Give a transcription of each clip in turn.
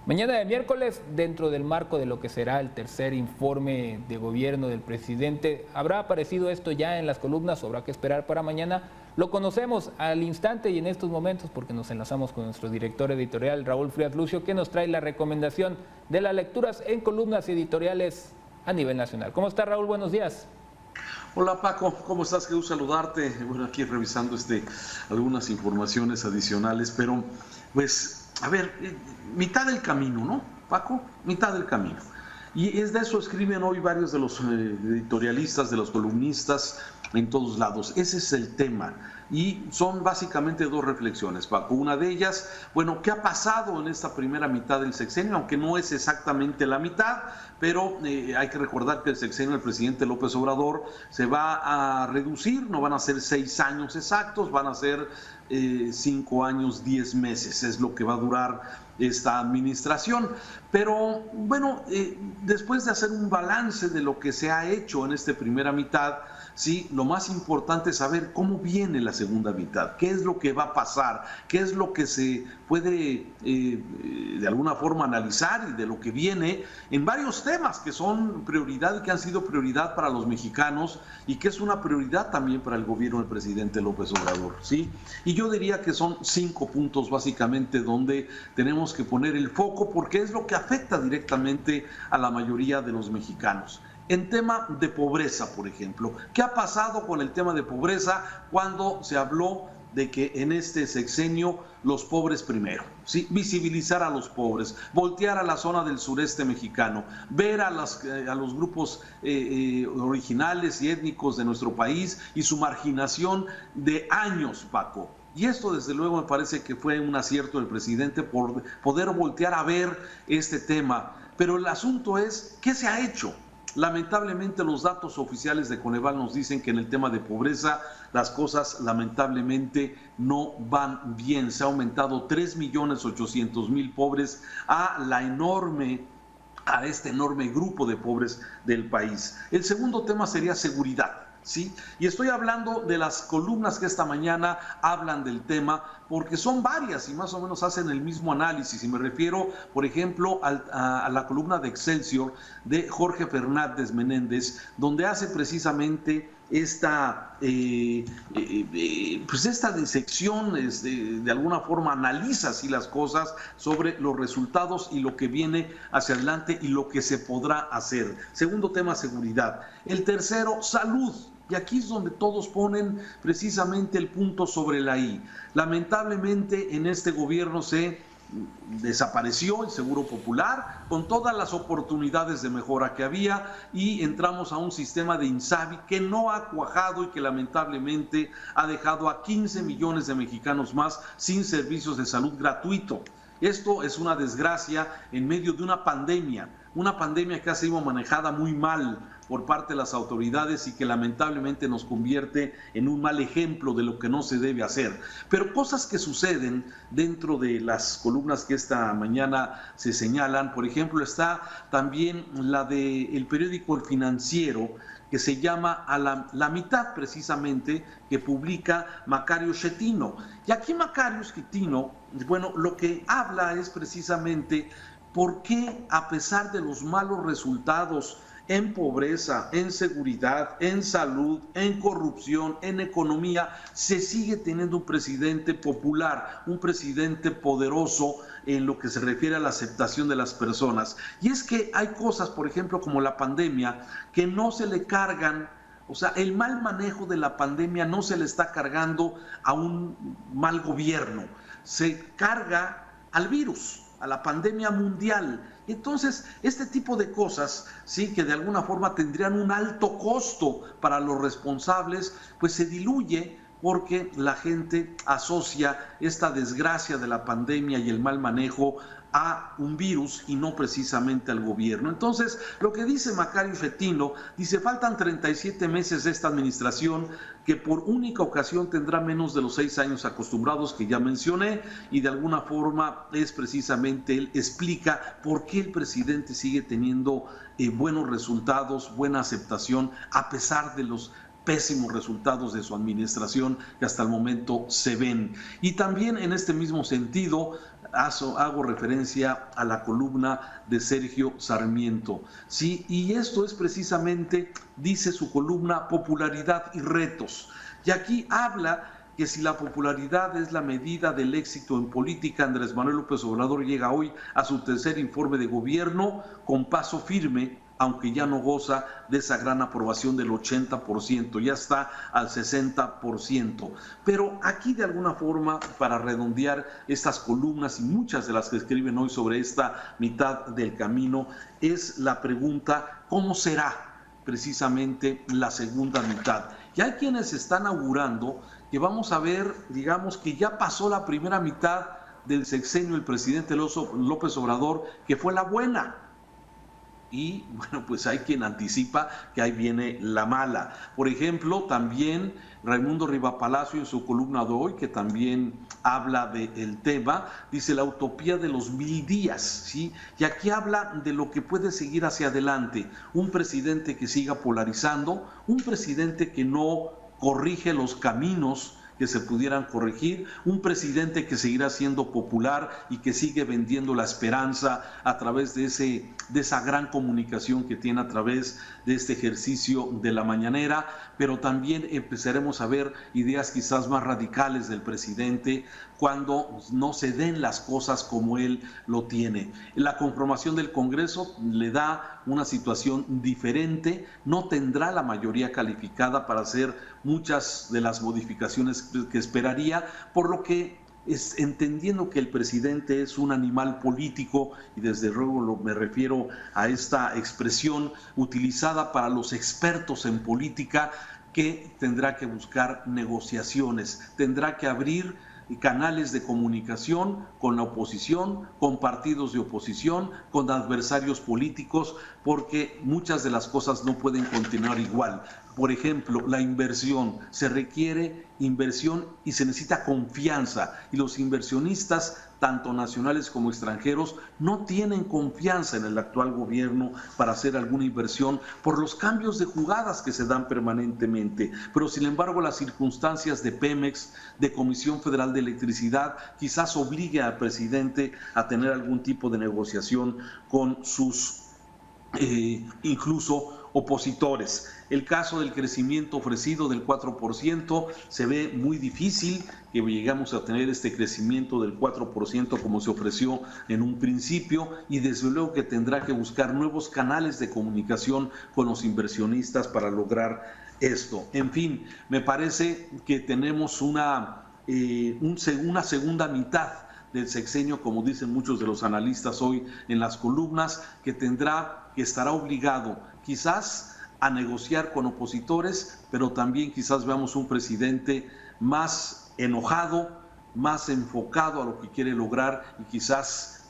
Mañana de miércoles, dentro del marco de lo que será el tercer informe de gobierno del presidente, ¿habrá aparecido esto ya en las columnas o habrá que esperar para mañana? Lo conocemos al instante y en estos momentos porque nos enlazamos con nuestro director editorial, Raúl Frías Lucio, que nos trae la recomendación de las lecturas en columnas editoriales a nivel nacional. ¿Cómo está, Raúl? Buenos días. Hola Paco, ¿cómo estás? Qué gusto saludarte. Bueno, aquí revisando algunas informaciones adicionales, pero pues, a ver, mitad del camino, ¿no, Paco? Mitad del camino. Y es de eso escriben hoy varios de los editorialistas, de los columnistas en todos lados. Ese es el tema. Y son básicamente dos reflexiones, Paco. Una de ellas, bueno, ¿qué ha pasado en esta primera mitad del sexenio? Aunque no es exactamente la mitad, pero hay que recordar que el sexenio del presidente López Obrador se va a reducir, no van a ser 6 años exactos, van a ser 5 años, 10 meses, es lo que va a durar esta administración. Pero bueno, después de hacer un balance de lo que se ha hecho en esta primera mitad, sí, lo más importante es saber cómo viene la segunda mitad, qué es lo que va a pasar, qué es lo que se puede de alguna forma analizar y de lo que viene en varios temas que son prioridad y que han sido prioridad para los mexicanos y que es una prioridad también para el gobierno del presidente López Obrador, ¿sí? Y yo diría que son 5 puntos básicamente donde tenemos que poner el foco porque es lo que afecta directamente a la mayoría de los mexicanos. En tema de pobreza, por ejemplo, ¿qué ha pasado con el tema de pobreza cuando se habló de que en este sexenio los pobres primero, ¿sí? Visibilizar a los pobres, voltear a la zona del sureste mexicano, ver a los grupos originales y étnicos de nuestro país y su marginación de años, Paco? Y esto desde luego me parece que fue un acierto del presidente por poder voltear a ver este tema. Pero el asunto es, ¿qué se ha hecho? Lamentablemente los datos oficiales de Coneval nos dicen que en el tema de pobreza las cosas lamentablemente no van bien. Se ha aumentado 3.800.000 pobres a este enorme grupo de pobres del país. El segundo tema sería seguridad. ¿Sí? Y estoy hablando de las columnas que esta mañana hablan del tema, porque son varias y más o menos hacen el mismo análisis. Y me refiero, por ejemplo, a la columna de Excelsior de Jorge Fernández Menéndez, donde hace precisamente esta disección, de alguna forma analiza así las cosas sobre los resultados y lo que viene hacia adelante y lo que se podrá hacer. Segundo tema, seguridad. El tercero, salud. Y aquí es donde todos ponen precisamente el punto sobre la I. Lamentablemente en este gobierno se desapareció el Seguro Popular con todas las oportunidades de mejora que había y entramos a un sistema de INSABI que no ha cuajado y que lamentablemente ha dejado a 15 millones de mexicanos más sin servicios de salud gratuito. Esto es una desgracia en medio de una pandemia que ha sido manejada muy mal por parte de las autoridades y que lamentablemente nos convierte en un mal ejemplo de lo que no se debe hacer. Pero cosas que suceden dentro de las columnas que esta mañana se señalan, por ejemplo, está también la del periódico El Financiero, que se llama A la mitad precisamente, que publica Macario Schettino. Y aquí Macario Schettino, bueno, lo que habla es precisamente por qué a pesar de los malos resultados en pobreza, en seguridad, en salud, en corrupción, en economía, se sigue teniendo un presidente popular, un presidente poderoso en lo que se refiere a la aceptación de las personas. Y es que hay cosas, por ejemplo, como la pandemia, que no se le cargan. O sea, el mal manejo de la pandemia no se le está cargando a un mal gobierno, se carga al virus, a la pandemia mundial. Entonces, este tipo de cosas, sí, que de alguna forma tendrían un alto costo para los responsables, pues se diluye porque la gente asocia esta desgracia de la pandemia y el mal manejo a un virus y no precisamente al gobierno. Entonces, lo que dice Macario Schettino, dice, faltan 37 meses de esta administración que por única ocasión tendrá menos de los 6 años acostumbrados que ya mencioné y de alguna forma es precisamente, él explica por qué el presidente sigue teniendo buenos resultados, buena aceptación a pesar de los pésimos resultados de su administración que hasta el momento se ven. Y también en este mismo sentido hago referencia a la columna de Sergio Sarmiento. Sí, y esto es precisamente, dice su columna, popularidad y retos. Y aquí habla que si la popularidad es la medida del éxito en política, Andrés Manuel López Obrador llega hoy a su tercer informe de gobierno con paso firme, aunque ya no goza de esa gran aprobación del 80%, ya está al 60%. Pero aquí de alguna forma, para redondear estas columnas y muchas de las que escriben hoy sobre esta mitad del camino, es la pregunta, ¿cómo será precisamente la segunda mitad? Y hay quienes están augurando que vamos a ver, digamos, que ya pasó la primera mitad del sexenio del presidente López Obrador, que fue la buena. Y bueno, pues hay quien anticipa que ahí viene la mala. Por ejemplo, también Raimundo Rivapalacio en su columna de hoy, que también habla del tema, dice la utopía de los 1000 días, ¿sí? Y aquí habla de lo que puede seguir hacia adelante. Un presidente que siga polarizando, un presidente que no corrige los caminos que se pudieran corregir, un presidente que seguirá siendo popular y que sigue vendiendo la esperanza a través de esa gran comunicación que tiene a través de este ejercicio de la mañanera, pero también empezaremos a ver ideas quizás más radicales del presidente cuando no se den las cosas como él lo tiene. La conformación del Congreso le da una situación diferente, no tendrá la mayoría calificada para hacer muchas de las modificaciones que esperaría, por lo que entendiendo que el presidente es un animal político, y desde luego me refiero a esta expresión utilizada para los expertos en política, que tendrá que buscar negociaciones, tendrá que abrir canales de comunicación con la oposición, con partidos de oposición, con adversarios políticos, porque muchas de las cosas no pueden continuar igual. Por ejemplo, la inversión, se requiere inversión y se necesita confianza, y los inversionistas, tanto nacionales como extranjeros, no tienen confianza en el actual gobierno para hacer alguna inversión por los cambios de jugadas que se dan permanentemente. Pero sin embargo, las circunstancias de Pemex, de Comisión Federal de Electricidad, quizás obligue al presidente a tener algún tipo de negociación con sus incluso opositores. El caso del crecimiento ofrecido del 4% se ve muy difícil que llegamos a tener este crecimiento del 4% como se ofreció en un principio, y desde luego que tendrá que buscar nuevos canales de comunicación con los inversionistas para lograr esto. En fin, me parece que tenemos una segunda mitad del sexenio, como dicen muchos de los analistas hoy en las columnas, que estará obligado quizás a negociar con opositores, pero también quizás veamos un presidente más enojado, más enfocado a lo que quiere lograr, y quizás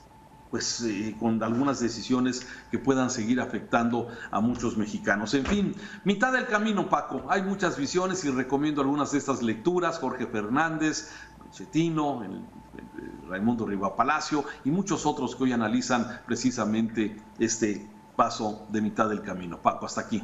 con algunas decisiones que puedan seguir afectando a muchos mexicanos. En fin, mitad del camino, Paco. Hay muchas visiones y recomiendo algunas de estas lecturas: Jorge Fernández, Chetino, Raimundo Rivapalacio y muchos otros que hoy analizan precisamente este paso de mitad del camino. Paco, hasta aquí.